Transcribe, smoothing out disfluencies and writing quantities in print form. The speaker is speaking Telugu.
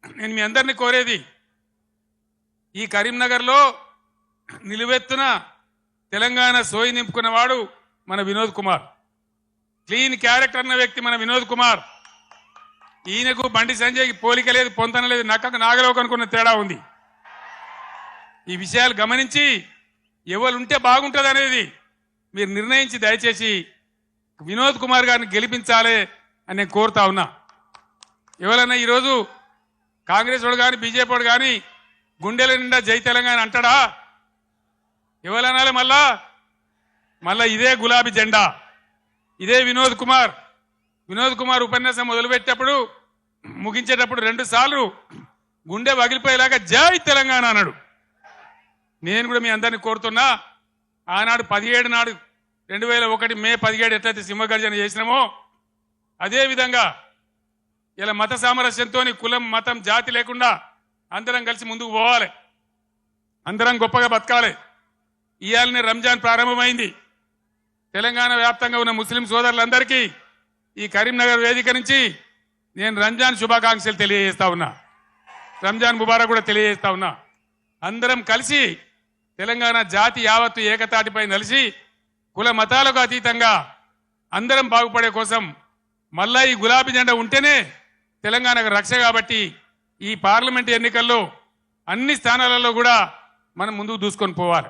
నేను మీ అందరినీ కోరేది ఈ కరీంనగర్లో నిలువెత్తున తెలంగాణ సోయి నింపుకున్నవాడు మన వినోద్ కుమార్. క్లీన్ క్యారెక్టర్ అన్న వ్యక్తి మన వినోద్ కుమార్. ఈయనకు బండి సంజయ్కి పోలిక లేదు, పొంతన లేదు, నక్కకు నాగలోకి అనుకున్న తేడా ఉంది. ఈ విషయాలు గమనించి ఎవరుంటే బాగుంటుంది అనేది మీరు నిర్ణయించి దయచేసి వినోద్ కుమార్ గారిని గెలిపించాలి అని నేను కోరుతా ఉన్నా. ఎవరన్నా ఈరోజు కాంగ్రెస్ వాడు కానీ బీజేపీ వాడు కానీ గుండెల నిండా జై తెలంగాణ అంటాడా? ఎవరనాలి? మళ్ళా ఇదే గులాబీ జెండా, ఇదే వినోద్ కుమార్. వినోద్ కుమార్ ఉపన్యాసం మొదలుపెట్టేటప్పుడు ముగించేటప్పుడు 2 సార్లు గుండె పగిలిపోయేలాగా జై తెలంగాణ అన్నాడు. నేను కూడా మీ అందరినీ కోరుతున్నా, ఆనాడు 17 నాడు 2001 మే 17 ఎట్లయితే సింహగర్జన చేసినామో అదేవిధంగా ఇలా మత సామరస్యంతో కులం మతం జాతి లేకుండా అందరం కలిసి ముందుకు పోవాలి, అందరం గొప్పగా బతకాలి. ఇవాళనే రంజాన్ ప్రారంభమైంది. తెలంగాణ వ్యాప్తంగా ఉన్న ముస్లిం సోదరులందరికీ ఈ కరీంనగర్ వేదిక నుంచి నేను రంజాన్ శుభాకాంక్షలు తెలియజేస్తా ఉన్నా, రంజాన్ ముబారక్ కూడా తెలియజేస్తా ఉన్నా. అందరం కలిసి తెలంగాణ జాతి యావత్తు ఏకతాటిపై నిలిచి కుల మతాలకు అతీతంగా అందరం బాగుపడే కోసం మళ్ళా ఈ గులాబీ జెండా ఉంటేనే తెలంగాణకు రక్ష. కాబట్టి ఈ పార్లమెంట్ ఎన్నికల్లో అన్ని స్థానాలలో కూడా మనం ముందుకు దూసుకొని పోవాలి.